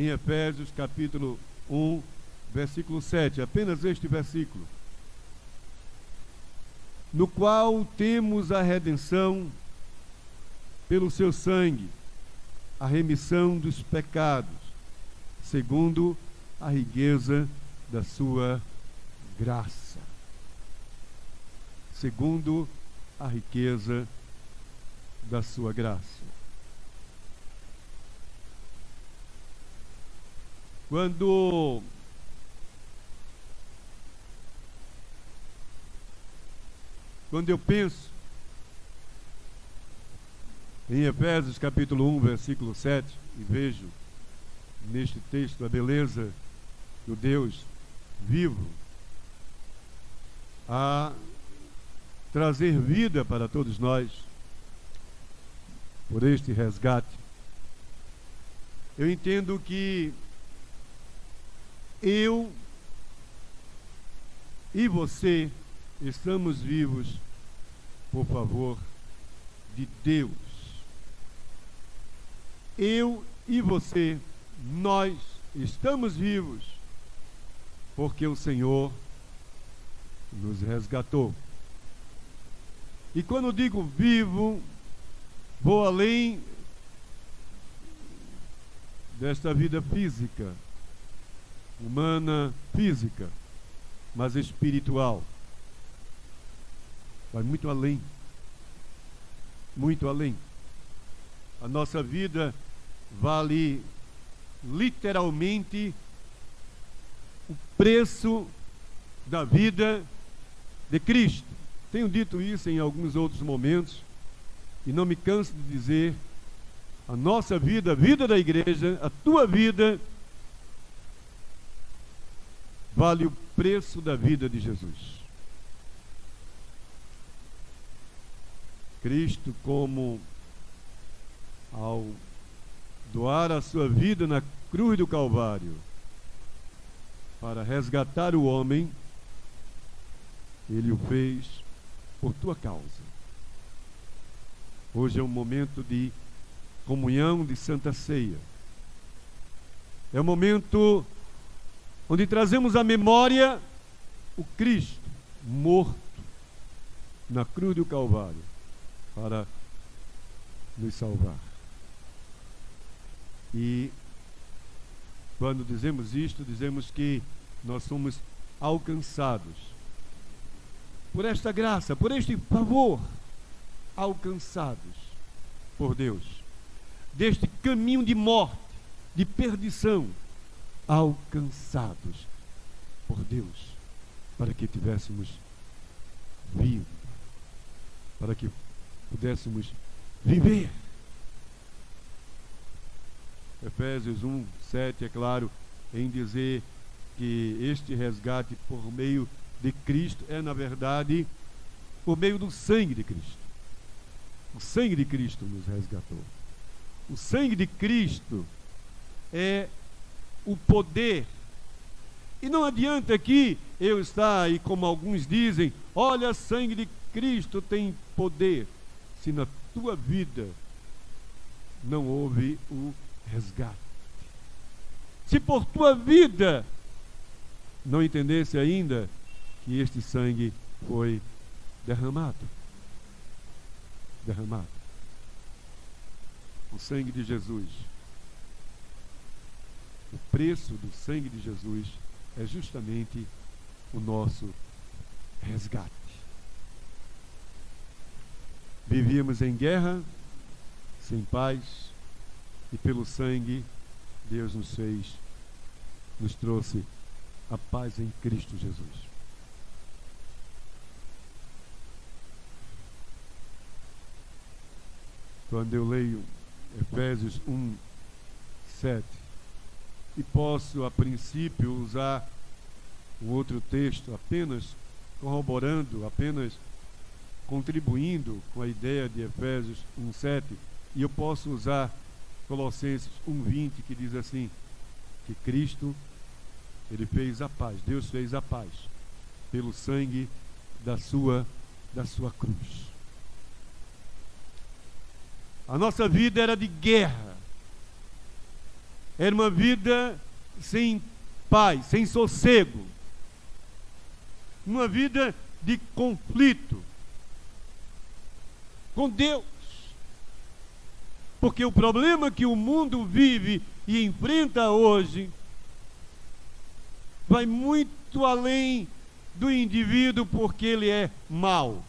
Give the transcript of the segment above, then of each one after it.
em Efésios capítulo 1, versículo 7, apenas este versículo, no qual temos a redenção pelo seu sangue, a remissão dos pecados, segundo a riqueza da sua graça. Segundo a riqueza da sua graça. Quando eu penso em Efésios capítulo 1, versículo 7, e vejo neste texto a beleza do Deus vivo a trazer vida para todos nós por este resgate, eu entendo que eu e você estamos vivos por favor de Deus. Eu e você, nós estamos vivos porque o Senhor nos resgatou. E quando digo vivo, vou além desta vida física, humana, física, mas espiritual. Vai muito além. Muito além. A nossa vida vale literalmente o preço da vida de Cristo. Tenho dito isso em alguns outros momentos e não me canso de dizer: a nossa vida, a vida da igreja, a tua vida, vale o preço da vida de Jesus. Cristo, como ao doar a sua vida na cruz do Calvário para resgatar o homem, ele o fez por tua causa. Hoje é um momento de comunhão, de Santa Ceia. É um momento onde trazemos à memória o Cristo morto na cruz do Calvário para nos salvar. E quando dizemos isto, dizemos que nós somos alcançados por esta graça, por este favor, alcançados por Deus, deste caminho de morte, de perdição, alcançados por Deus, para que tivéssemos vida, para que pudéssemos viver. Efésios 1, 7, é claro, em dizer que este resgate por meio de Cristo é, na verdade, por meio do sangue de Cristo. O sangue de Cristo nos resgatou. O sangue de Cristo é o poder. E não adianta aqui eu estar aí, como alguns dizem, olha, sangue de Cristo tem poder, se na tua vida não houve o resgate. Se por tua vida não entendesse ainda que este sangue foi derramado. O sangue de Jesus. O preço do sangue de Jesus é justamente o nosso resgate. Vivíamos em guerra, sem paz, e pelo sangue Deus nos trouxe a paz em Cristo Jesus. Quando eu leio Efésios 1, 7, e posso a princípio usar um outro texto apenas corroborando, apenas contribuindo com a ideia de Efésios 1, 7, e eu posso usar Colossenses 1, 20, que diz assim, que Cristo, ele fez a paz, Deus fez a paz pelo sangue da sua cruz. A nossa vida era de guerra, era uma vida sem paz, sem sossego, uma vida de conflito com Deus. Porque o problema que o mundo vive e enfrenta hoje vai muito além do indivíduo porque ele é mau.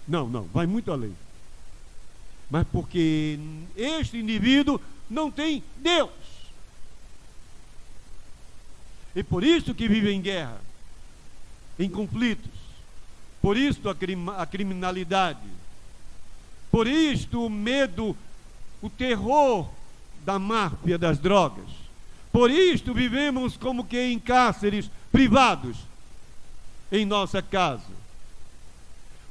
Não, vai muito além. Mas porque este indivíduo não tem Deus. E por isso que vive em guerra, em conflitos. Por isso a criminalidade. Por isto o medo, o terror da máfia das drogas. Por isto vivemos como que em cárceres privados em nossa casa.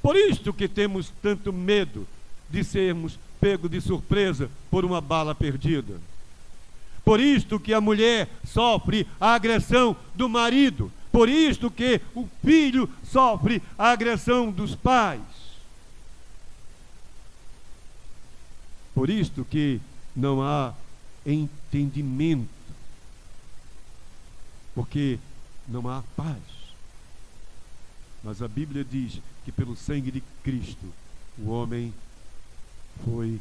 Por isto que temos tanto medo de sermos pegos de surpresa por uma bala perdida. Por isto que a mulher sofre a agressão do marido. Por isto que o filho sofre a agressão dos pais. Por isto que não há entendimento, porque não há paz. Mas a Bíblia diz que pelo sangue de Cristo o homem foi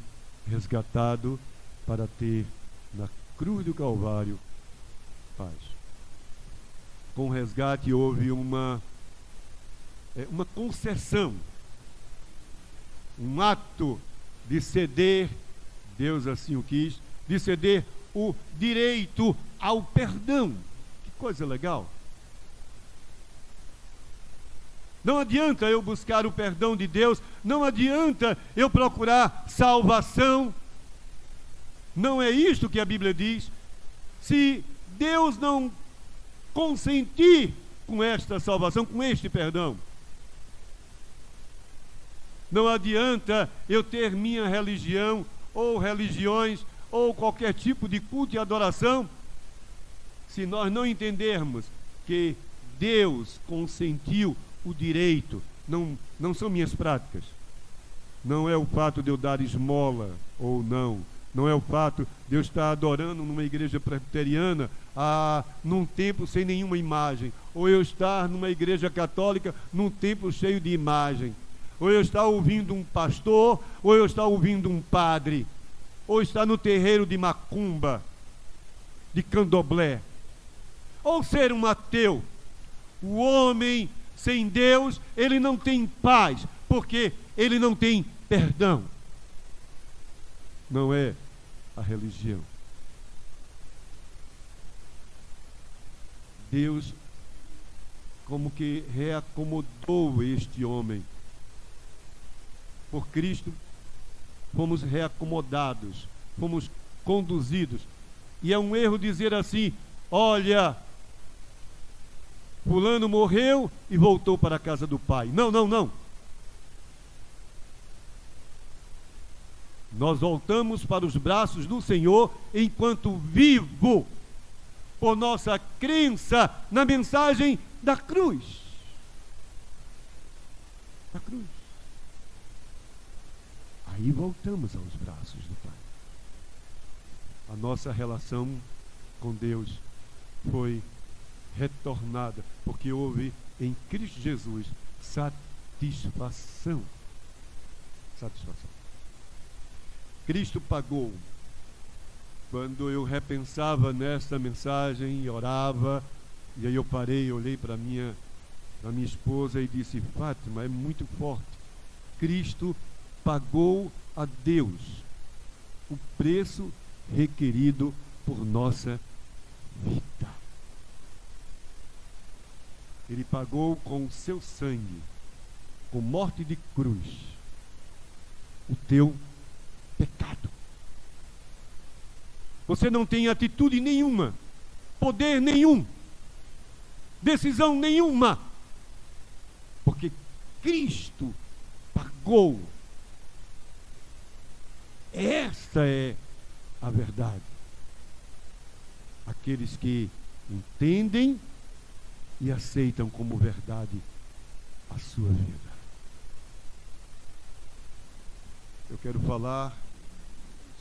resgatado para ter na cruz do Calvário paz. Com o resgate houve uma concessão, um ato de ceder, Deus assim o quis, de ceder o direito ao perdão. Que coisa legal. Não adianta eu buscar o perdão de Deus, não adianta eu procurar salvação. Não é isto que a Bíblia diz. Se Deus não consentir com esta salvação, com este perdão, não adianta eu ter minha religião, ou religiões, ou qualquer tipo de culto e adoração, se nós não entendermos que Deus consentiu o direito. Não são minhas práticas, não é o fato de eu dar esmola ou não é o fato de eu estar adorando numa igreja presbiteriana num templo sem nenhuma imagem, ou eu estar numa igreja católica num templo cheio de imagem, ou eu estar ouvindo um pastor, ou eu estar ouvindo um padre, ou estar no terreiro de macumba, de candomblé, ou ser um ateu. O homem sem Deus, ele não tem paz, porque ele não tem perdão. Não é a religião. Deus como que reacomodou este homem. Por Cristo fomos reacomodados, fomos conduzidos. E é um erro dizer assim: olha, fulano morreu e voltou para a casa do pai. Não. Nós voltamos para os braços do Senhor enquanto vivo, por nossa crença na mensagem da cruz. Da cruz. Aí voltamos aos braços do Pai. A nossa relação com Deus foi retornada, porque houve em Cristo Jesus satisfação. Cristo pagou. Quando eu repensava nesta mensagem e orava, e aí eu parei, olhei para minha esposa e disse: Fátima, é muito forte. Cristo pagou a Deus o preço requerido por nossa vida. Ele pagou com o seu sangue, com morte de cruz, o teu pecado. Você não tem atitude nenhuma, poder nenhum, decisão nenhuma, porque Cristo pagou. Esta é a verdade. Aqueles que entendem e aceitam como verdade a sua vida. Eu quero falar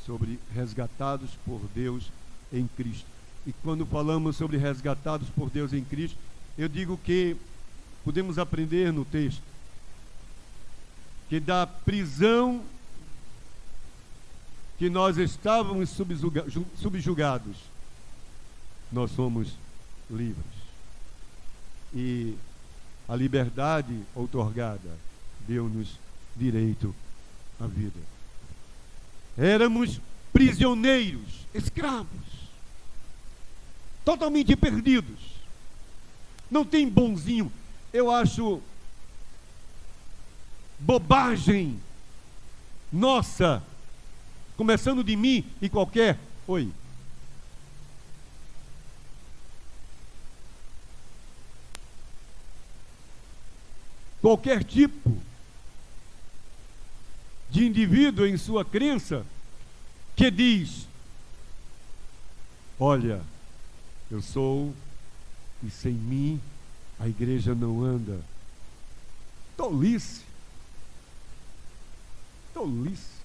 sobre resgatados por Deus em Cristo. E quando falamos sobre resgatados por Deus em Cristo, eu digo que podemos aprender no texto que da prisão que nós estávamos subjugados, nós somos livres. E a liberdade outorgada deu-nos direito à vida. Éramos prisioneiros, escravos, totalmente perdidos. Não tem bonzinho. Eu acho bobagem nossa, começando de mim e qualquer. Oi. Qualquer tipo de indivíduo em sua crença que diz: olha, eu sou e sem mim a igreja não anda. Tolice. Tolice.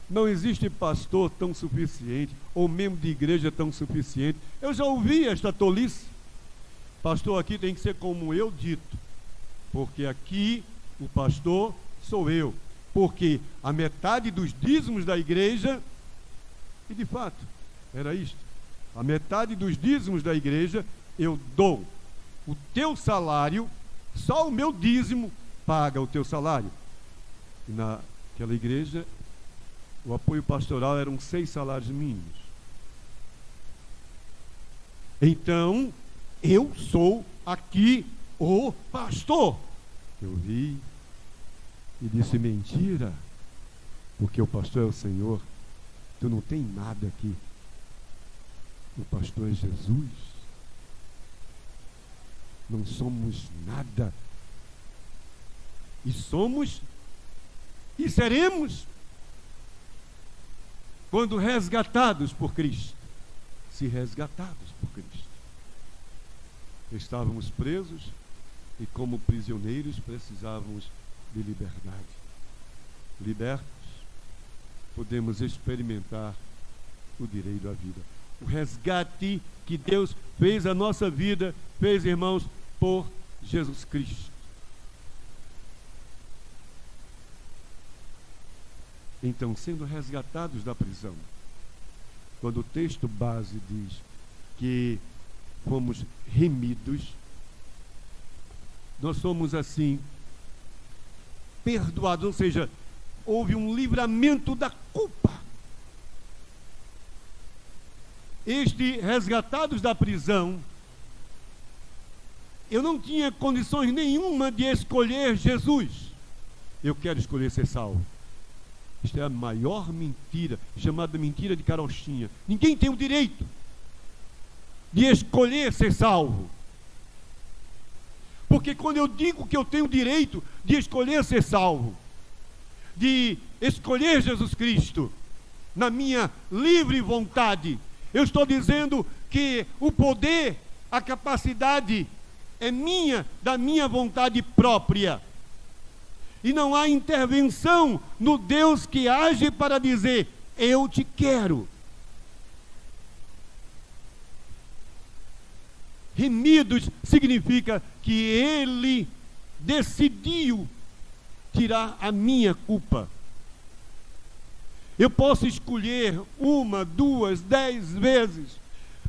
Não existe pastor tão suficiente, ou membro de igreja tão suficiente. Eu já ouvi esta tolice. Pastor aqui tem que ser como eu dito, porque aqui o pastor sou eu. Porque a metade dos dízimos da igreja, e de fato, era isto, a metade dos dízimos da igreja eu dou. O teu salário, só o meu dízimo paga o teu salário. E naquela igreja, o apoio pastoral eram 6 salários mínimos. Então, eu sou aqui o pastor. Eu vi e disse: mentira, porque o pastor é o Senhor. Tu não tem nada aqui. O pastor é Jesus. Não somos nada. E somos e seremos quando resgatados por Cristo. Se resgatados por Cristo. Estávamos presos e, como prisioneiros, precisávamos de liberdade. Libertos, podemos experimentar o direito à vida. O resgate que Deus fez à nossa vida, fez, irmãos, por Jesus Cristo. Então, sendo resgatados da prisão, quando o texto base diz que fomos remidos, nós somos assim perdoados, ou seja, houve um livramento da culpa. Resgatados da prisão, eu não tinha condições nenhuma de escolher Jesus. Eu quero escolher ser salvo. Isto é a maior mentira, chamada mentira de carochinha. Ninguém tem o direito de escolher ser salvo. Porque quando eu digo que eu tenho o direito de escolher ser salvo, de escolher Jesus Cristo, na minha livre vontade, eu estou dizendo que o poder, a capacidade é minha, da minha vontade própria. E não há intervenção no Deus que age para dizer: eu te quero. Remidos significa que Ele decidiu tirar a minha culpa. Eu posso escolher 1, 2, 10 vezes,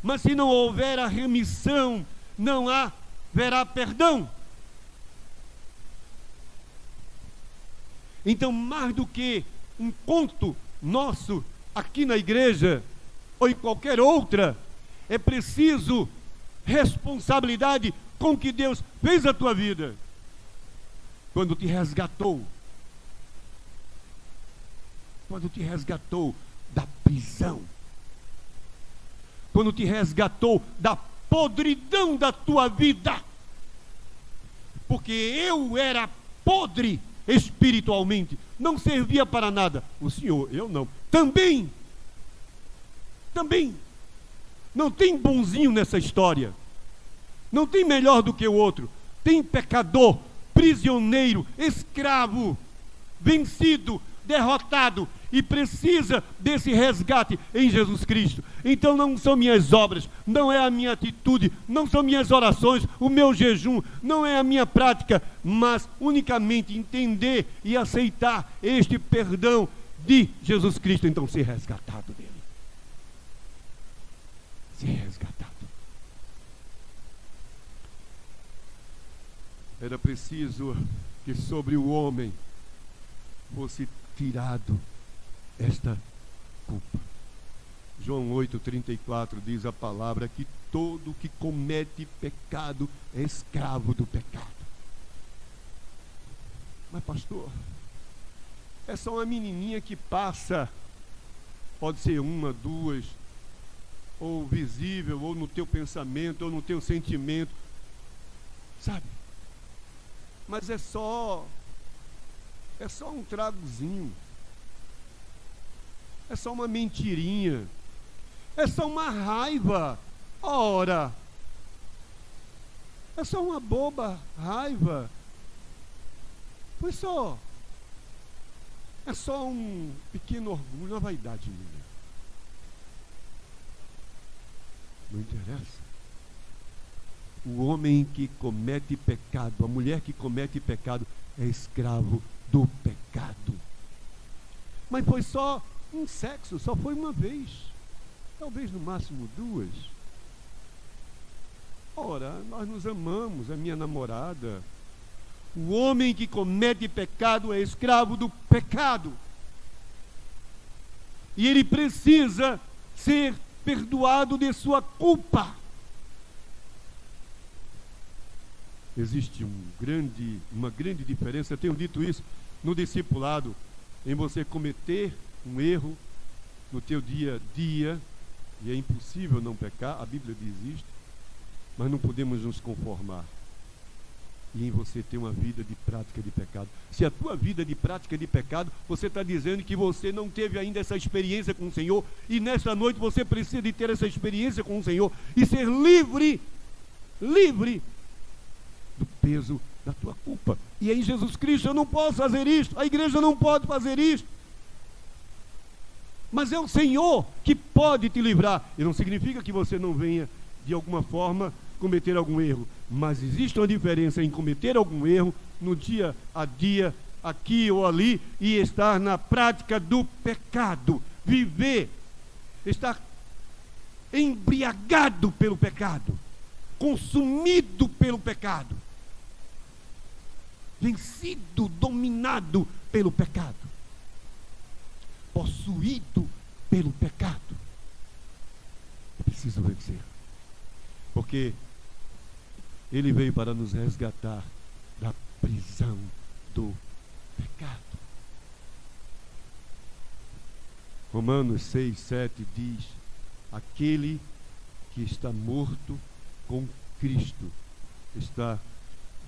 mas se não houver a remissão, não haverá perdão. Então, mais do que um conto nosso aqui na igreja ou em qualquer outra, é preciso responsabilidade com o que Deus fez a tua vida quando te resgatou. Quando te resgatou da prisão. Quando te resgatou da podridão da tua vida. Porque eu era podre espiritualmente, não servia para nada. O Senhor, eu não. Também. Não tem bonzinho nessa história. Não tem melhor do que o outro. Tem pecador, prisioneiro, escravo, vencido, derrotado. e precisa desse resgate em Jesus Cristo. Então não são minhas obras, não é a minha atitude, não são minhas orações, o meu jejum, não é a minha prática, mas unicamente entender e aceitar este perdão de Jesus Cristo, então ser resgatado dele. Ser resgatado. Era preciso que sobre o homem fosse tirado esta culpa. João 8,34 diz a palavra que todo que comete pecado é escravo do pecado. Mas pastor, é só uma menininha que passa, pode ser uma, duas, ou visível, ou no teu pensamento, ou no teu sentimento, sabe? Mas é só um tragozinho, é só uma mentirinha, é só uma raiva, ora, é só uma boba raiva, foi só, é só um pequeno orgulho, uma vaidade minha. Não interessa. O homem que comete pecado, a mulher que comete pecado, é escravo do pecado. Mas foi só um sexo, só foi uma vez, talvez no máximo duas. Ora, nós nos amamos, é minha namorada. O homem que comete pecado é escravo do pecado. E ele precisa ser perdoado de sua culpa. Existe uma grande diferença, eu tenho dito isso no discipulado, em você cometer um erro no teu dia a dia, e é impossível não pecar, a Bíblia diz isto, mas não podemos nos conformar. E em você ter uma vida de prática de pecado. Se a tua vida de prática de pecado, você está dizendo que você não teve ainda essa experiência com o Senhor, e nesta noite você precisa de ter essa experiência com o Senhor, e ser livre do peso da tua culpa. E em Jesus Cristo eu não posso fazer isto, a igreja não pode fazer isto, mas é o Senhor que pode te livrar. E não significa que você não venha de alguma forma cometer algum erro, mas existe uma diferença em cometer algum erro no dia a dia, aqui ou ali, e estar na prática do pecado, viver, estar embriagado pelo pecado, consumido pelo pecado, vencido, dominado pelo pecado, possuído pelo pecado. É preciso vencer, porque ele veio para nos resgatar da prisão do pecado. Romanos 6,7 diz: aquele que está morto com Cristo está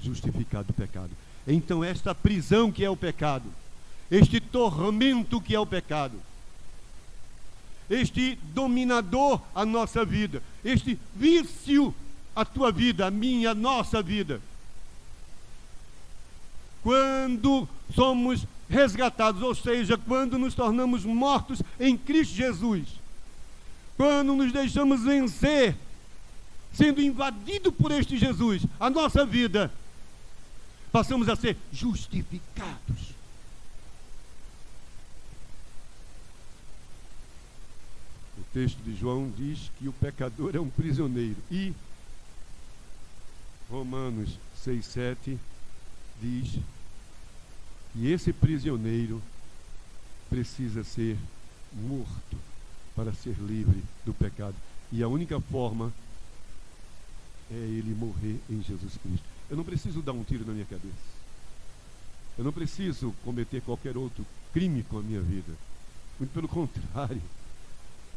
justificado do pecado. Então esta prisão que é o pecado, este tormento que é o pecado, este dominador a nossa vida, este vício a tua vida, a minha, a nossa vida, quando somos resgatados, ou seja, quando nos tornamos mortos em Cristo Jesus, quando nos deixamos vencer, sendo invadido por este Jesus, a nossa vida, passamos a ser justificados. O texto de João diz que o pecador é um prisioneiro, e Romanos 6,7 diz que esse prisioneiro precisa ser morto para ser livre do pecado, e a única forma é ele morrer em Jesus Cristo. Eu não preciso dar um tiro na minha cabeça, eu não preciso cometer qualquer outro crime com a minha vida, muito pelo contrário,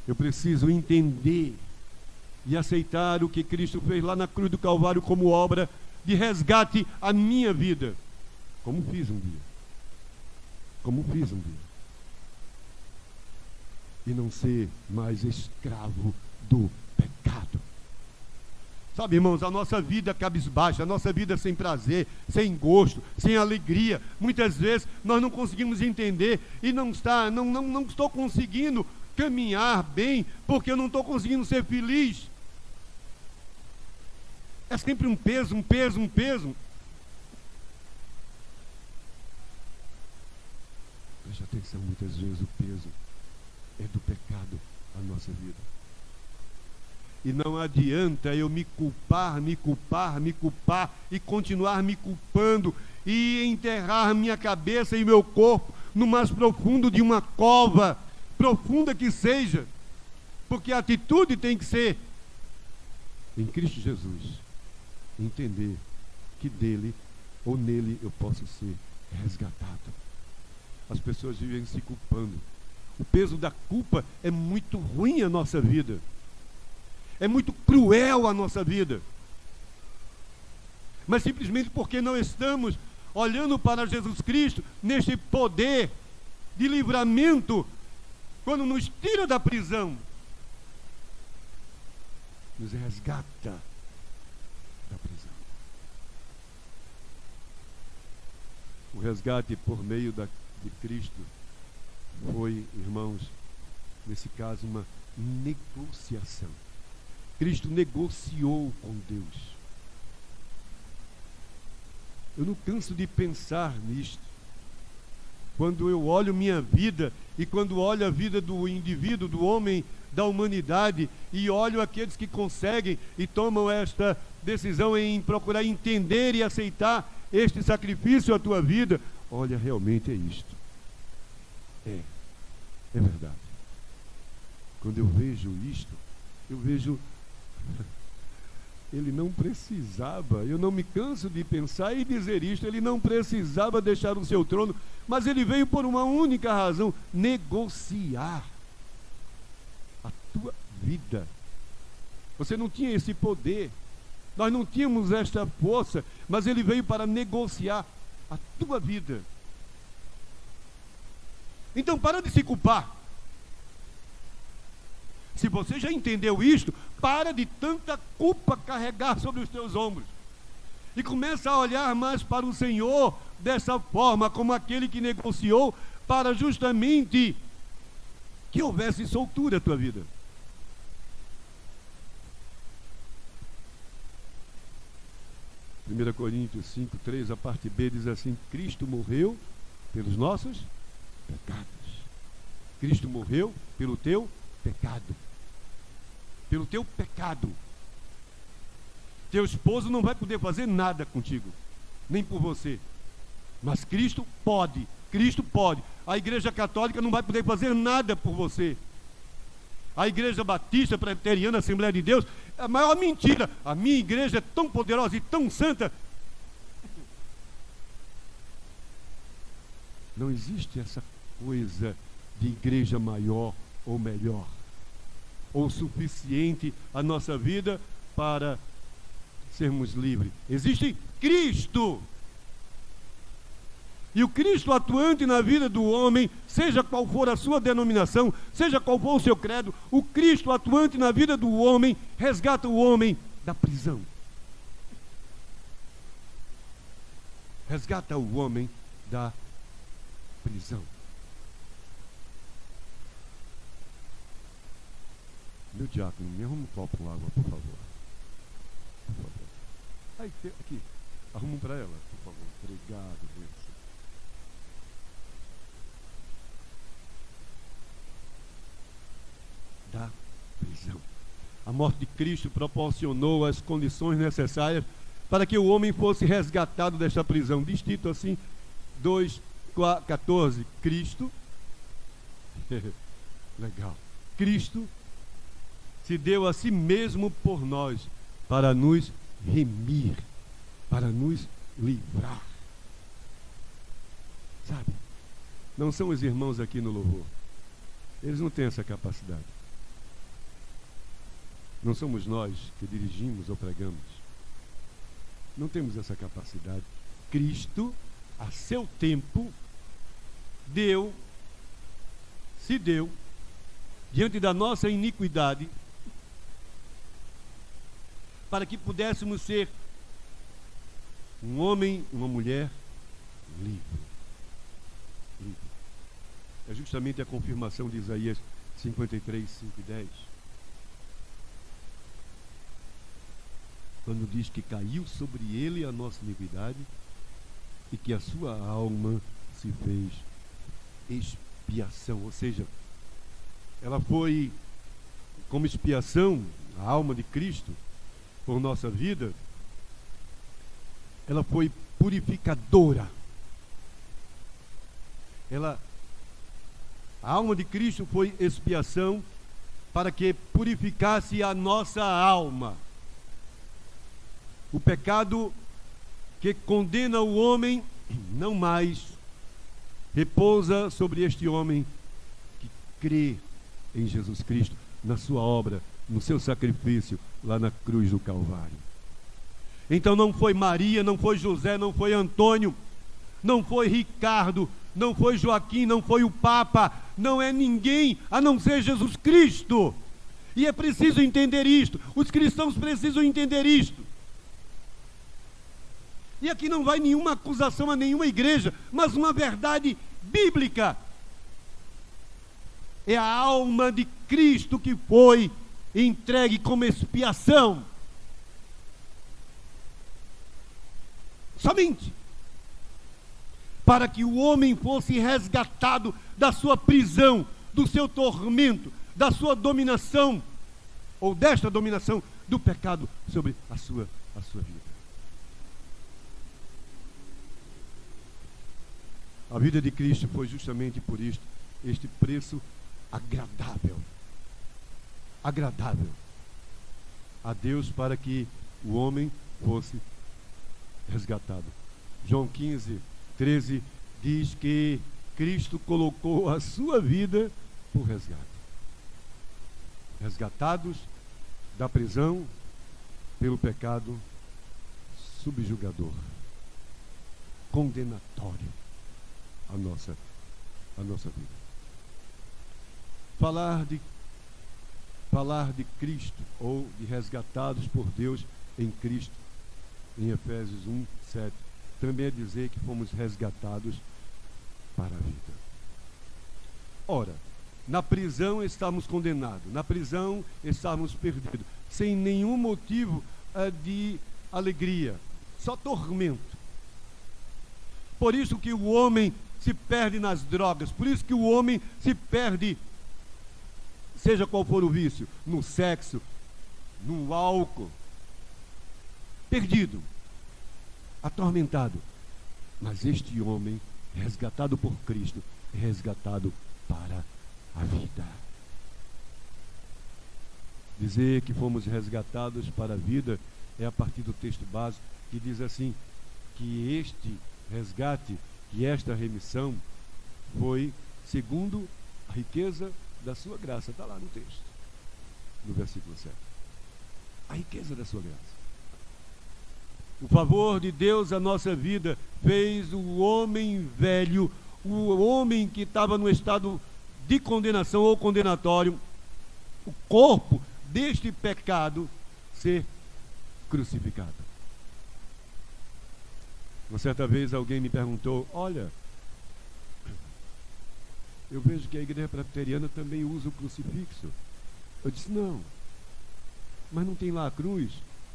eu preciso entender e aceitar o que Cristo fez lá na cruz do Calvário como obra de resgate à minha vida, como fiz um dia, e não ser mais escravo do pecado. Sabe, irmãos, a nossa vida cabisbaixa, a nossa vida sem prazer, sem gosto, sem alegria. Muitas vezes nós não conseguimos entender e não estou conseguindo caminhar bem, porque eu não estou conseguindo ser feliz. É sempre um peso, um peso, um peso. Preste atenção, muitas vezes o peso é do pecado na nossa vida. E não adianta eu me culpar e continuar me culpando e enterrar minha cabeça e meu corpo no mais profundo de uma cova, profunda que seja, porque a atitude tem que ser em Cristo Jesus, entender que dele ou nele eu posso ser resgatado. As pessoas vivem se culpando. O peso da culpa é muito ruim à nossa vida. É muito cruel a nossa vida. Mas simplesmente porque não estamos olhando para Jesus Cristo neste poder de livramento, quando nos tira da prisão, nos resgata da prisão. O resgate por meio de Cristo foi, irmãos, nesse caso, uma negociação. Cristo negociou com Deus. Eu não canso de pensar nisto. Quando eu olho minha vida e quando olho a vida do indivíduo, do homem, da humanidade, e olho aqueles que conseguem e tomam esta decisão em procurar entender e aceitar este sacrifício à tua vida, olha, realmente é isto. É verdade. Quando eu vejo isto, eu vejo ele não precisava, eu não me canso de pensar e dizer isto, ele não precisava deixar o seu trono, mas ele veio por uma única razão: negociar a tua vida. Você não tinha esse poder, nós não tínhamos esta força, mas ele veio para negociar a tua vida. Então para de se culpar. Se você já entendeu isto, para de tanta culpa carregar sobre os teus ombros. E começa a olhar mais para o Senhor dessa forma, como aquele que negociou para justamente que houvesse soltura na tua vida. Primeira Coríntios 5:3, a parte B diz assim: Cristo morreu pelos nossos pecados. Cristo morreu pelo teu pecado. Pelo teu pecado. Teu esposo não vai poder fazer nada contigo, nem por você. Mas Cristo pode. Cristo pode. A Igreja Católica não vai poder fazer nada por você. A Igreja Batista, Presbiteriana, Assembleia de Deus, é a maior mentira. A minha igreja é tão poderosa e tão santa. Não existe essa coisa de igreja maior ou melhor, ou suficiente a nossa vida para sermos livres. Existe Cristo. E o Cristo atuante na vida do homem, seja qual for a sua denominação, seja qual for o seu credo, o Cristo atuante na vida do homem resgata o homem da prisão. Resgata o homem da prisão. Meu diácono, me arruma um copo com água, por favor. Por favor. Aí, aqui. Arruma um para ela, por favor. Obrigado, Deus. Da prisão. A morte de Cristo proporcionou as condições necessárias para que o homem fosse resgatado desta prisão. Diz Tito assim, 2:14. Cristo, legal, Cristo se deu a si mesmo por nós, para nos remir, para nos livrar. Sabe? Não são os irmãos aqui no louvor. Eles não têm essa capacidade. Não somos nós que dirigimos ou pregamos. Não temos essa capacidade. Cristo, a seu tempo, se deu, diante da nossa iniquidade, para que pudéssemos ser um homem e uma mulher livre. Livre. É justamente a confirmação de Isaías 53, 5 e 10. Quando diz que caiu sobre ele a nossa iniquidade e que a sua alma se fez expiação. Ou seja, ela foi como expiação, a alma de Cristo, por nossa vida, ela foi purificadora. A alma de Cristo foi expiação para que purificasse a nossa alma. O pecado que condena o homem não mais repousa sobre este homem que crê em Jesus Cristo, na sua obra, no seu sacrifício lá na cruz do Calvário. Então não foi Maria, não foi José, não foi Antônio, não foi Ricardo, não foi Joaquim, não foi o Papa, não é ninguém a não ser Jesus Cristo. E é preciso entender isto, os cristãos precisam entender isto. E aqui não vai nenhuma acusação a nenhuma igreja, mas uma verdade bíblica. É a alma de Cristo que foi entregue como expiação. Somente para que o homem fosse resgatado da sua prisão, do seu tormento, da sua dominação, ou desta dominação do pecado sobre a sua vida. A vida de Cristo foi justamente por isto, este preço agradável a Deus, para que o homem fosse resgatado. João 15, 13 diz que Cristo colocou a sua vida por resgate. Resgatados da prisão pelo pecado subjugador, condenatório a nossa vida. Falar de Cristo, ou de resgatados por Deus em Cristo, em Efésios 1, 7, também é dizer que fomos resgatados para a vida. Ora, na prisão estávamos condenados, na prisão estávamos perdidos, sem nenhum motivo de alegria, só tormento. Por isso que o homem se perde nas drogas, por isso que o homem se perde, seja qual for o vício, no sexo, no álcool, perdido, atormentado. Mas este homem, resgatado por Cristo, é resgatado para a vida. Dizer que fomos resgatados para a vida é a partir do texto básico, que diz assim, que este resgate, que esta remissão foi segundo a riqueza da sua graça. Está lá no texto, no versículo 7. A riqueza da sua graça. O favor de Deus à nossa vida fez o homem velho, o homem que estava no estado de condenação ou condenatório, o corpo deste pecado, ser crucificado. Uma certa vez alguém me perguntou, olha, eu vejo que a igreja presbiteriana também usa o crucifixo. Eu disse, não, mas não tem lá a cruz,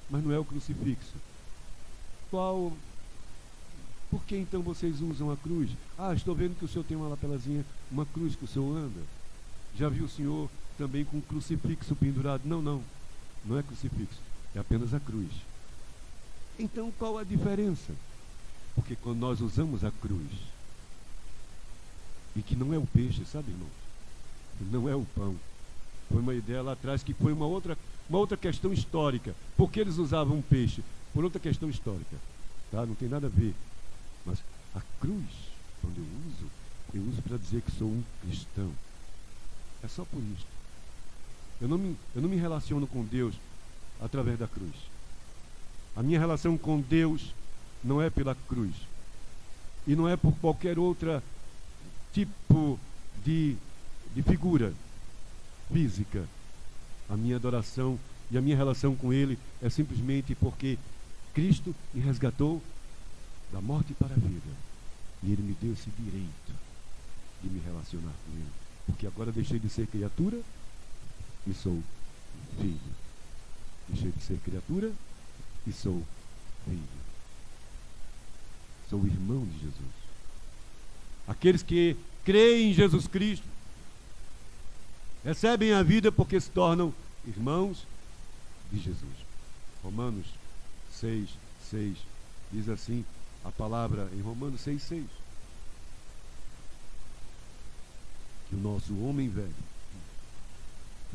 mas não é o crucifixo. Por que então vocês usam a cruz? Ah, estou vendo que o senhor tem uma lapelazinha, uma cruz que o senhor anda. Já viu o senhor também com um crucifixo pendurado? Não é crucifixo, é apenas a cruz. Então qual a diferença? Porque quando nós usamos a cruz, e que não é o peixe, sabe, irmão? Não é o pão. Foi uma ideia lá atrás que foi uma outra questão histórica. Por que eles usavam peixe? Por outra questão histórica. Tá? Não tem nada a ver. Mas a cruz, quando eu uso para dizer que sou um cristão. É só por isso. Eu não me relaciono com Deus através da cruz. A minha relação com Deus não é pela cruz. E não é por qualquer outra tipo de figura física. A minha adoração e a minha relação com Ele é simplesmente porque Cristo me resgatou da morte para a vida. E Ele me deu esse direito de me relacionar com Ele. Porque agora deixei de ser criatura e sou filho. Deixei de ser criatura e sou filho. Sou irmão de Jesus. Aqueles que creem em Jesus Cristo recebem a vida porque se tornam irmãos de Jesus. Romanos 6:6 diz assim a palavra em Romanos 6:6. Que o nosso homem velho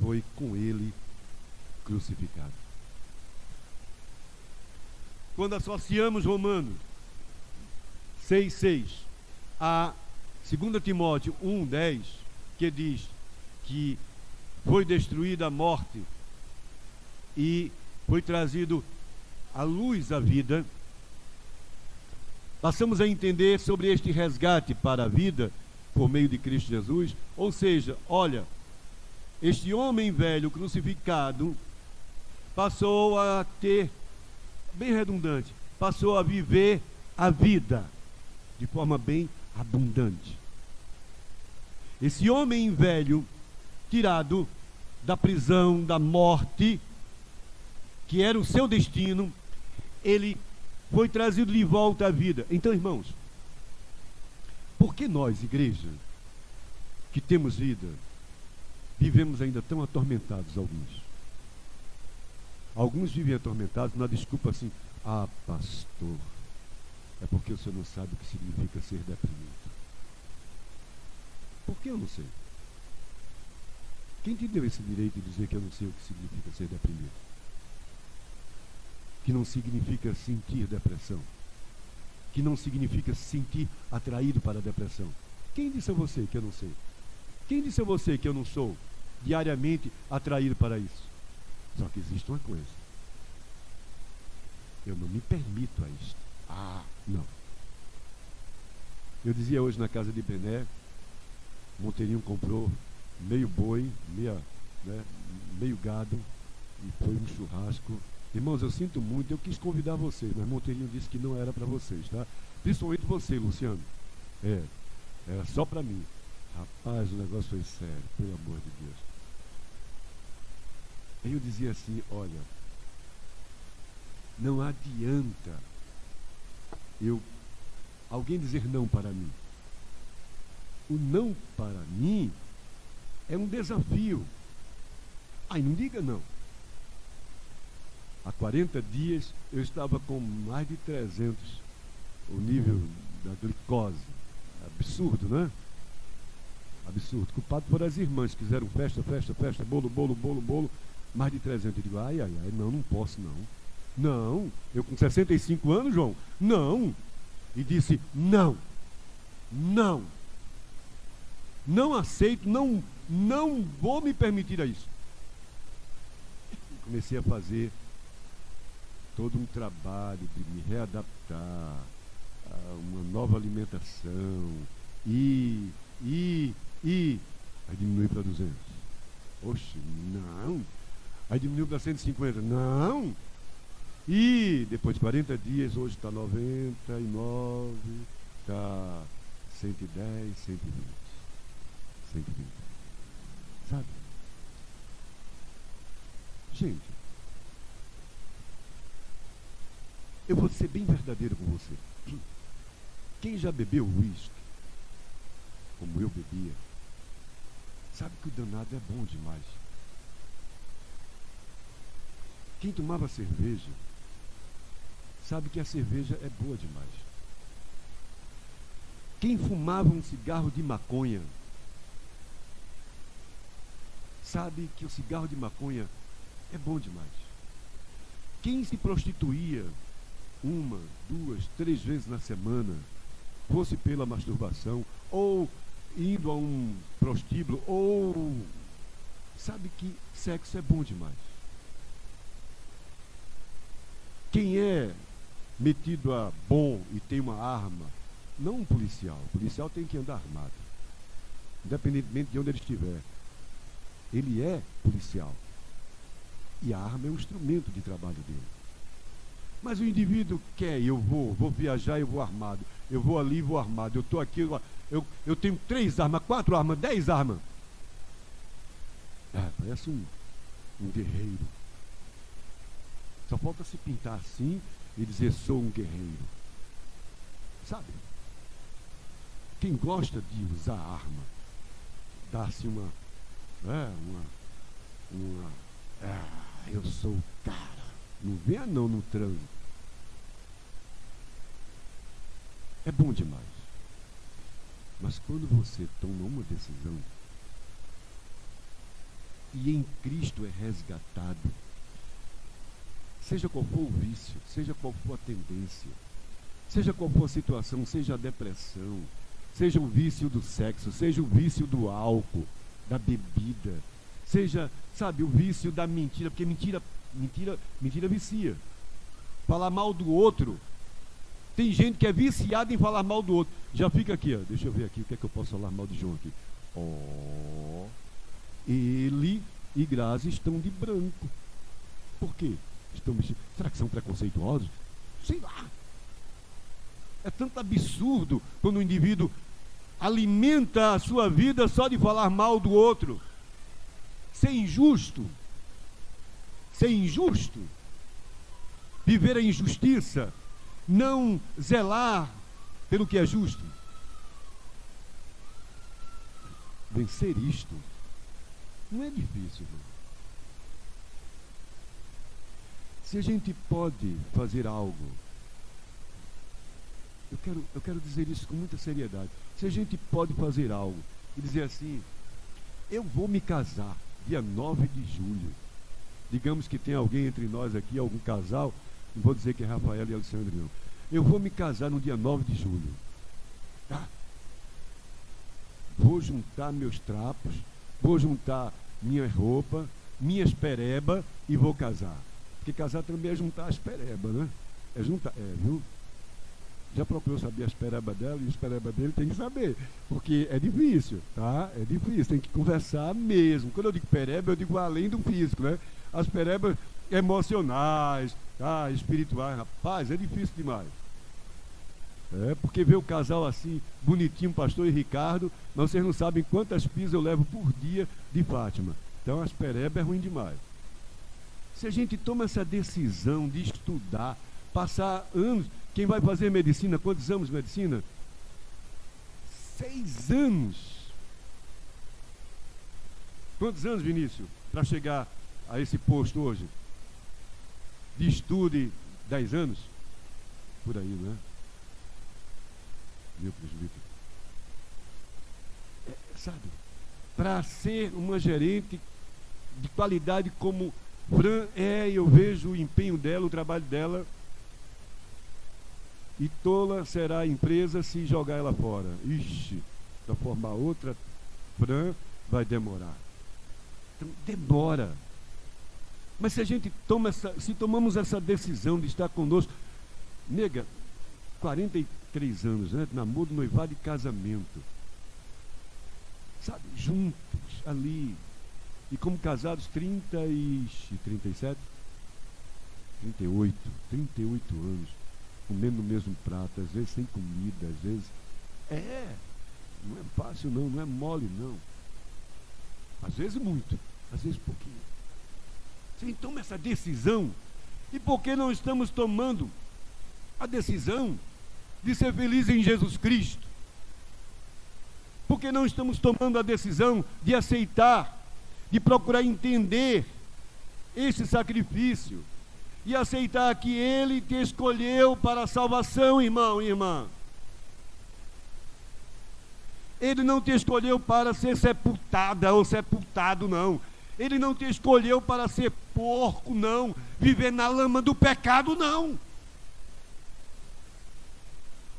foi com Ele crucificado. Quando associamos Romanos 6:6 a 2 Timóteo 1:10, que diz que foi destruída a morte e foi trazido à luz a vida, passamos a entender sobre este resgate para a vida por meio de Cristo Jesus. Ou seja, olha, este homem velho crucificado passou a ter, bem redundante, passou a viver a vida de forma bem abundante. Esse homem velho, tirado da prisão, da morte, que era o seu destino, ele foi trazido de volta à vida. Então, irmãos, por que nós, igreja, que temos vida, vivemos ainda tão atormentados alguns? Alguns vivem atormentados na desculpa assim: ah, pastor, é porque o senhor não sabe o que significa ser deprimido. Por que eu não sei? Quem te deu esse direito de dizer que eu não sei o que significa ser deprimido? Que não significa sentir depressão. Que não significa se sentir atraído para a depressão. Quem disse a você que eu não sei? Quem disse a você que eu não sou diariamente atraído para isso? Só que existe uma coisa: eu não me permito a isto. Ah, não. Eu dizia hoje na casa de Bené, Monteirinho comprou meio boi, meio gado, e foi um churrasco. Irmãos, eu sinto muito, eu quis convidar vocês, mas Monteirinho disse que não era para vocês, tá? Principalmente você, Luciano. Era só para mim. Rapaz, o negócio foi sério, pelo amor de Deus. Aí eu dizia assim: olha, não adianta alguém dizer não para mim. O não para mim é um desafio. Aí não diga não. Há 40 dias eu estava com mais de 300, o nível da glicose. Absurdo, né? Absurdo. Culpado por as irmãs que fizeram festa, bolo, mais de 300. Eu digo: ai, não posso não. Não, eu com 65 anos, João, não. E disse: não aceito, não vou me permitir a isso. Comecei a fazer todo um trabalho de me readaptar a uma nova alimentação e aí diminuiu para 200. Oxe, não. Aí diminuiu para 150. Não. E depois de 40 dias, hoje está 99, está 110, 120. Sabe? Gente, eu vou ser bem verdadeiro com você. Quem já bebeu uísque, como eu bebia, sabe que o danado é bom demais. Quem tomava cerveja, sabe que a cerveja é boa demais. Quem fumava um cigarro de maconha, sabe que o cigarro de maconha é bom demais. Quem se prostituía 1, 2, 3 vezes na semana, fosse pela masturbação, ou indo a um prostíbulo, ou sabe que sexo é bom demais. Quem é metido a bom e tem uma arma, não um policial, o policial tem que andar armado, independentemente de onde ele estiver. Ele é policial. E a arma é um instrumento de trabalho dele. Mas o indivíduo eu vou viajar, eu vou armado. Eu vou ali, vou armado. Eu estou aqui, eu tenho 3 armas, 4 armas, 10 armas. Parece um guerreiro. Só falta se pintar assim e dizer, sou um guerreiro. Sabe? Quem gosta de usar arma, dá-se eu sou o cara. Não venha não no trânsito. É bom demais. Mas quando você toma uma decisão e em Cristo é resgatado, seja qual for o vício, seja qual for a tendência, seja qual for a situação, seja a depressão, seja o vício do sexo, seja o vício do álcool, da bebida, seja, sabe, o vício da mentira, porque mentira vicia. Falar mal do outro. Tem gente que é viciada em falar mal do outro. Já fica aqui, ó. Deixa eu ver aqui o que é que eu posso falar mal de João aqui. Ele e Grazi estão de branco. Por quê? Será que são preconceituosos? Sei lá. É tanto absurdo quando o indivíduo alimenta a sua vida só de falar mal do outro. Ser injusto. Viver a injustiça. Não zelar pelo que é justo. Vencer isto não é difícil, irmão. Se a gente pode fazer algo, eu quero dizer isso com muita seriedade. Se a gente pode fazer algo e dizer assim, eu vou me casar dia 9 de julho. Digamos que tem alguém entre nós aqui, algum casal, não vou dizer que é Rafael e Alexandre, não. Eu vou me casar no dia 9 de julho. Tá? Vou juntar meus trapos, vou juntar minha roupa, minhas perebas e vou casar. Porque casar também é juntar as perebas, né? É juntar, viu? Já procurou saber as perebas dela e as perebas dele? Tem que saber, porque é difícil, tá? É difícil, tem que conversar mesmo. Quando eu digo pereba, eu digo além do físico, né? As perebas emocionais, tá? Espirituais, rapaz, é difícil demais. Porque ver o casal assim, bonitinho, pastor e Ricardo, mas vocês não sabem quantas pisas eu levo por dia de Fátima. Então as perebas é ruim demais. Se a gente toma essa decisão de estudar, passar anos, quem vai fazer medicina, quantos anos de medicina? 6 anos. Quantos anos, Vinícius, para chegar a esse posto hoje? De estudo de 10 anos? Por aí, né? Meu presbítero. Sabe, para ser uma gerente de qualidade como Fran eu vejo o empenho dela, o trabalho dela, e tola será a empresa se jogar ela fora. Ixi, para formar outra Fran vai demorar. Então, demora. Mas se a gente se tomamos essa decisão de estar conosco, nega, 43 anos, né? Namoro, noivado e casamento. Sabe, juntos, ali. E como casados, 37? 38 anos. Comendo no mesmo prato, às vezes sem comida, às vezes. Não é fácil não, não é mole não. Às vezes muito, às vezes pouquinho. Você toma essa decisão. E por que não estamos tomando a decisão de ser feliz em Jesus Cristo? Por que não estamos tomando a decisão de aceitar, de procurar entender esse sacrifício e aceitar que Ele te escolheu para a salvação, irmão e irmã? Ele não te escolheu para ser sepultada ou sepultado, não. Ele não te escolheu para ser porco, não. Viver na lama do pecado, não.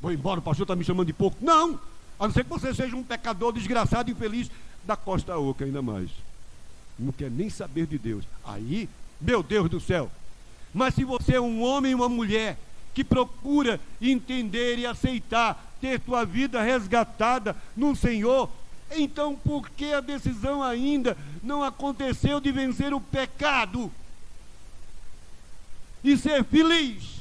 Vou embora, o pastor está me chamando de porco. Não, a não ser que você seja um pecador desgraçado e infeliz da Costa Oca, ainda mais. Não quer nem saber de Deus. Aí, meu Deus do céu. Mas se você é um homem e uma mulher que procura entender e aceitar ter tua vida resgatada no Senhor, então por que a decisão ainda não aconteceu de vencer o pecado? e ser feliz.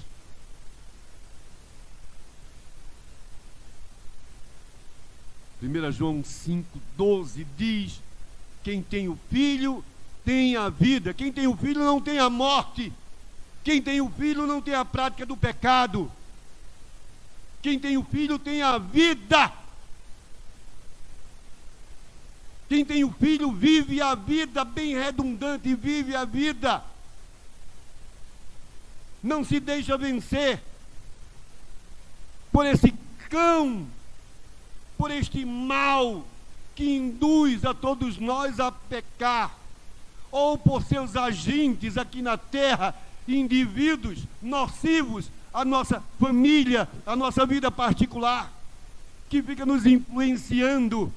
João 5,12 diz: quem tem o Filho tem a vida. Quem tem o Filho não tem a morte. Quem tem o Filho não tem a prática do pecado. Quem tem o Filho tem a vida. Quem tem o Filho vive a vida, bem redundante, vive a vida. Não se deixa vencer por esse cão, por este mal que induz a todos nós a pecar, ou por seus agentes aqui na terra, indivíduos nocivos à nossa família, à nossa vida particular, que fica nos influenciando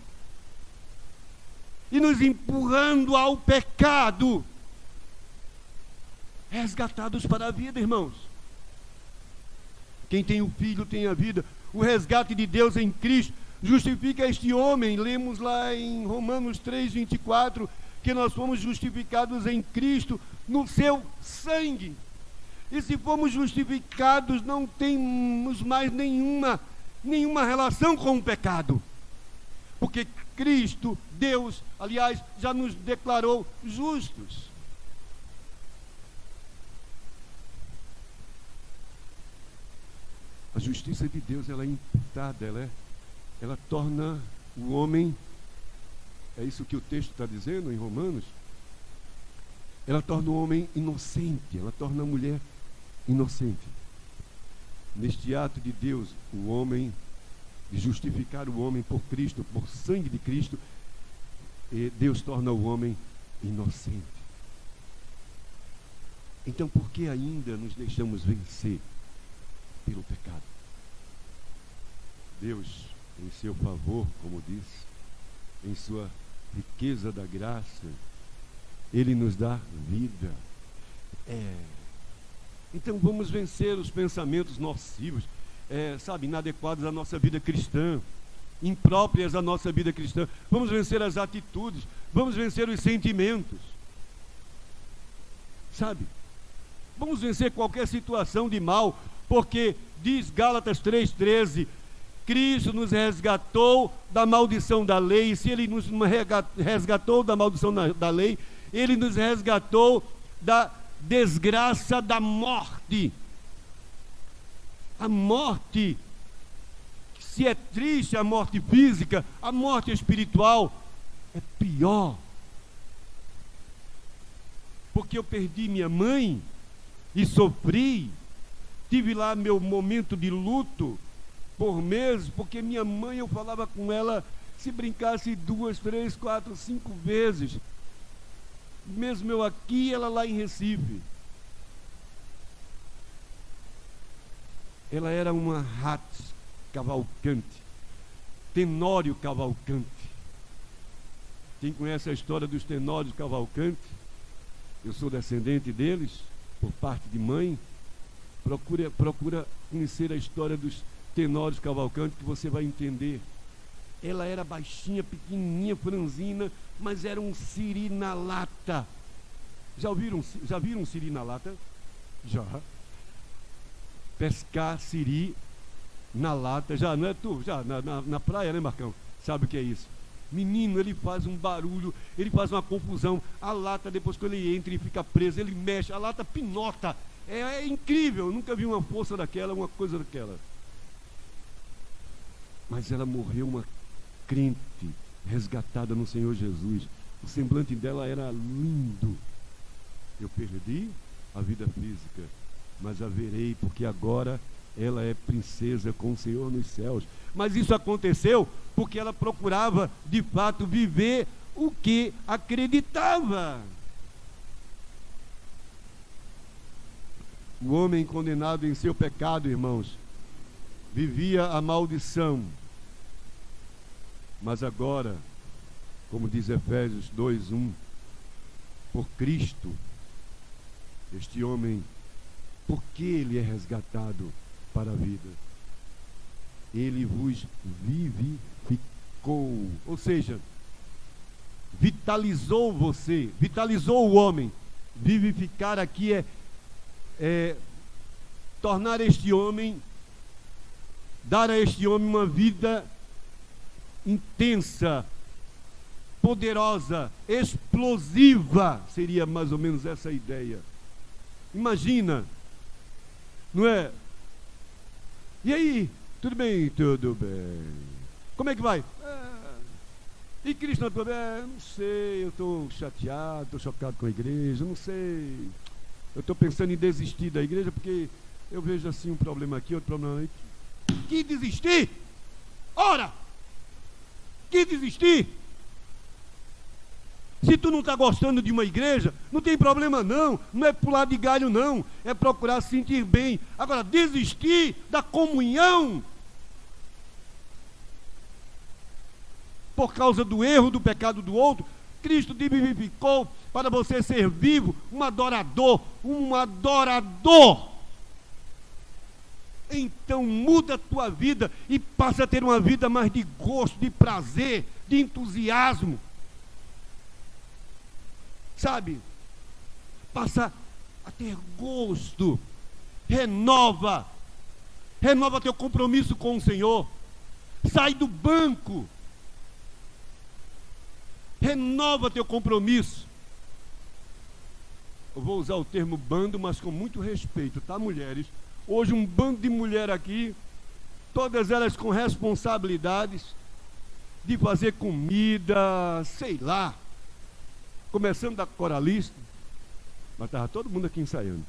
e nos empurrando ao pecado. Resgatados para a vida, irmãos. Quem tem o Filho tem a vida. O resgate de Deus em Cristo justifica este homem. Lemos lá em Romanos 3:24, que nós fomos justificados em Cristo no seu sangue. E se fomos justificados, não temos mais nenhuma relação com o pecado, porque Cristo, Deus, aliás, já nos declarou justos. A justiça de Deus, ela é imputada, ela torna o homem, é isso que o texto está dizendo em Romanos, ela torna o homem inocente, ela torna a mulher inocente. Neste ato de Deus, o homem, de justificar o homem por Cristo, por sangue de Cristo, Deus torna o homem inocente. Então, por que ainda nos deixamos vencer pelo pecado? Deus, em seu favor, como disse, em sua riqueza da graça, Ele nos dá vida. Então vamos vencer os pensamentos nocivos, inadequados à nossa vida cristã, impróprias à nossa vida cristã. Vamos vencer as atitudes, vamos vencer os sentimentos. Vamos vencer qualquer situação de mal, porque diz Gálatas 3,13, Cristo nos resgatou da maldição da lei, e se Ele nos resgatou da maldição da lei, Ele nos resgatou da desgraça da morte. A morte, se é triste a morte física, a morte espiritual é pior. Porque eu perdi minha mãe e sofri, tive lá meu momento de luto por meses, porque minha mãe, eu falava com ela, se brincasse 2, 3, 4, 5 vezes, mesmo eu aqui, ela lá em Recife. Ela era uma Hatz Cavalcante, Tenório Cavalcante. Quem conhece a história dos Tenórios Cavalcante, eu sou descendente deles, por parte de mãe. Procura conhecer a história dos Tenórios Cavalcante, que você vai entender. Ela era baixinha, pequenininha, franzina, mas era um siri na lata. Já viram siri na lata? Já. Pescar siri na lata, já, não é tu? Já, na praia, né, Marcão? Sabe o que é isso? Menino, ele faz um barulho, ele faz uma confusão. A lata, depois que ele entra e fica preso, ele mexe, a lata pinota. É incrível, eu nunca vi uma força daquela, uma coisa daquela. Mas ela morreu uma crente, resgatada no Senhor Jesus. O semblante dela era lindo. Eu perdi a vida física, mas a verei, porque agora ela é princesa com o Senhor nos céus. Mas isso aconteceu porque ela procurava, de fato, viver o que acreditava. O homem condenado em seu pecado, irmãos, vivia a maldição. Mas agora, como diz Efésios 2:1, por Cristo, este homem, por que ele é resgatado para a vida? Ele vos vivificou, ou seja, vitalizou você, vitalizou o homem. Vivificar aqui é tornar este homem, dar a este homem uma vida intensa, poderosa, explosiva, seria mais ou menos essa a ideia. Imagina, não é? E aí, tudo bem? Tudo bem. Como é que vai? E Cristo na tua vida? Não sei, eu estou chateado, estou chocado com a igreja, não sei. Eu estou pensando em desistir da igreja porque eu vejo assim um problema aqui, outro problema ali. Que desistir? Ora! Que desistir? Se tu não está gostando de uma igreja, não tem problema não, não é pular de galho não, é procurar se sentir bem. Agora, desistir da comunhão por causa do erro, do pecado do outro, Cristo te vivificou para você ser vivo, um adorador, Então muda a tua vida e passa a ter uma vida mais de gosto, de prazer, de entusiasmo. Sabe? Passa a ter gosto. Renova teu compromisso com o Senhor. Sai do banco. Renova teu compromisso. Eu vou usar o termo bando, mas com muito respeito, tá, mulheres? Hoje um bando de mulher aqui, todas elas com responsabilidades de fazer comida, sei lá. Começando da coralista, mas estava todo mundo aqui ensaiando.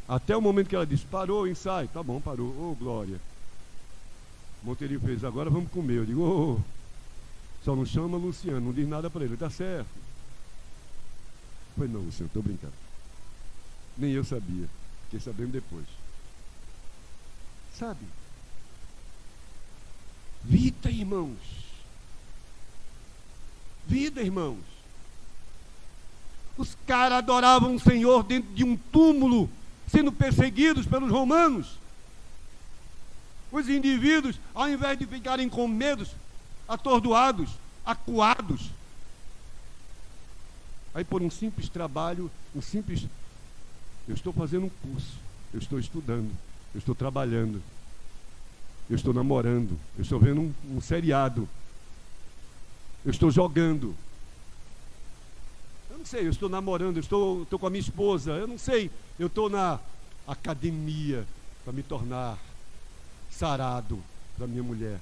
Até o momento que ela disse, parou o ensaio. Tá bom, parou. Ô, glória. Monteiro fez, agora vamos comer. Eu digo, só não chama Luciano, não diz nada para ele. Tá certo. Foi não, Luciano, estou brincando. Nem eu sabia. Fiquei sabendo depois. Sabe? Vida, irmãos. Vida, irmãos. Os caras adoravam o Senhor dentro de um túmulo, sendo perseguidos pelos romanos. Os indivíduos, ao invés de ficarem com medos, atordoados, acuados, aí por um simples trabalho, eu estou fazendo um curso, eu estou estudando, eu estou trabalhando, eu estou namorando, eu estou vendo um seriado, eu estou jogando. Eu não sei, eu estou namorando, eu estou com a minha esposa, eu não sei, eu estou na academia para me tornar sarado para minha mulher.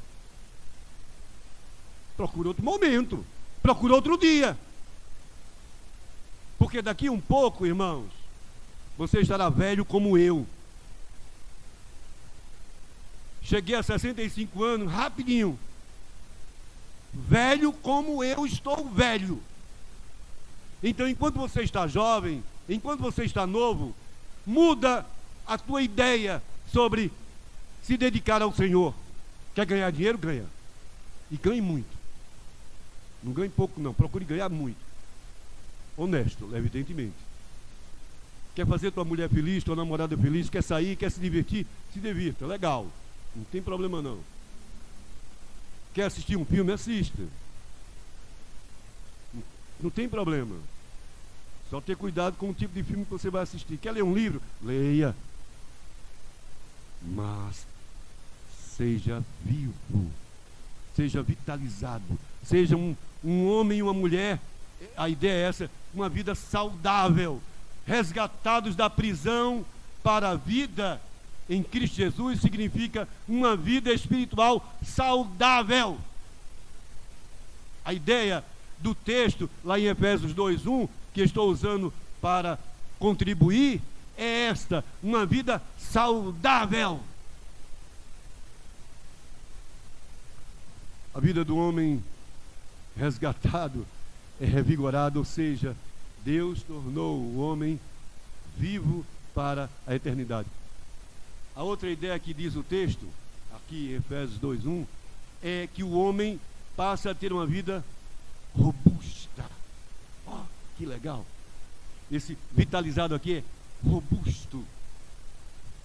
Procura outro momento, procura outro dia. Porque daqui um pouco, irmãos, você estará velho como eu. Cheguei a 65 anos, rapidinho. Velho como eu estou velho. Então, enquanto você está jovem, enquanto você está novo, muda a tua ideia sobre se dedicar ao Senhor. Quer ganhar dinheiro? Ganha. E ganhe muito. Não ganhe pouco não, procure ganhar muito. Honesto, evidentemente. Quer fazer tua mulher feliz, tua namorada feliz, quer sair, quer se divertir? Se divirta, legal. Não tem problema não. Quer assistir um filme? Assista. Não tem problema. Só ter cuidado com o tipo de filme que você vai assistir. Quer ler um livro? Leia. Mas seja vivo. Seja vitalizado. Seja um homem e uma mulher. A ideia é essa. Uma vida saudável. Resgatados da prisão para a vida em Cristo Jesus significa uma vida espiritual saudável. A ideia do texto, lá em Efésios 2:1, que estou usando para contribuir, é esta: uma vida saudável. A vida do homem resgatado é revigorada, ou seja, Deus tornou o homem vivo para a eternidade. A outra ideia que diz o texto, aqui em Efésios 2:1, é que o homem passa a ter uma vida robusta. Oh, que legal. Esse vitalizado aqui é robusto,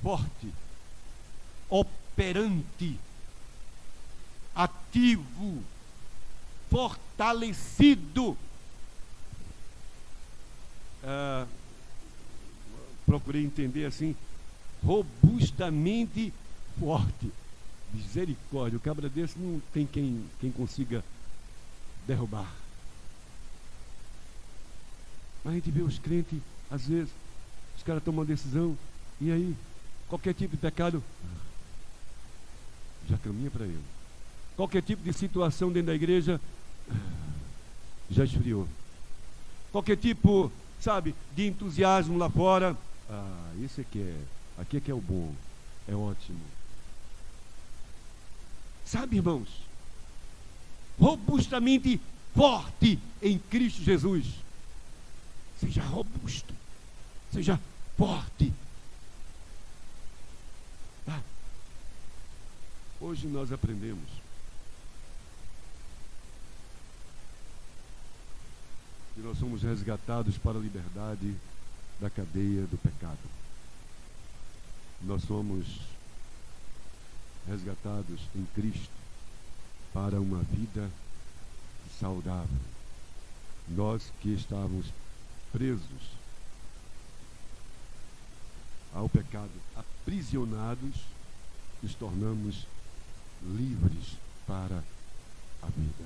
forte, operante, ativo, fortalecido. procurei entender assim, robustamente forte. Misericórdia, o cabra desse não tem quem consiga derrubar. Mas a gente vê os crentes, às vezes, os caras tomam uma decisão, e aí, qualquer tipo de pecado, já caminha para ele. Qualquer tipo de situação dentro da igreja, já esfriou. Qualquer tipo, sabe, de entusiasmo lá fora, esse aqui é que é o bom, é ótimo. Sabe, irmãos, robustamente forte em Cristo Jesus. Seja robusto, seja forte. Tá? Hoje nós aprendemos que nós somos resgatados para a liberdade da cadeia do pecado. Nós somos resgatados em Cristo para uma vida saudável. Nós que estávamos presos ao pecado, aprisionados, nos tornamos livres para a vida.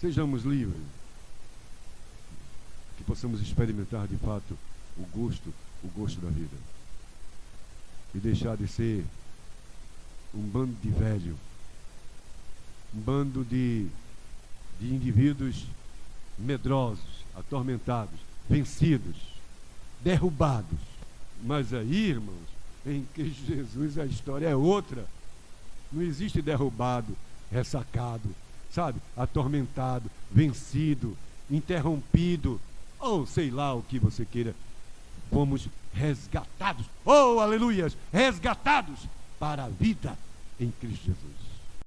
Sejamos livres, que possamos experimentar de fato o gosto da vida. E deixar de ser um bando de velho, um bando de indivíduos medrosos, atormentados, vencidos, derrubados. Mas aí, irmãos, em Cristo Jesus a história é outra. Não existe derrubado, ressacado, sabe? Atormentado, vencido, interrompido, ou sei lá o que você queira. Fomos resgatados, oh aleluias, resgatados para a vida em Cristo Jesus.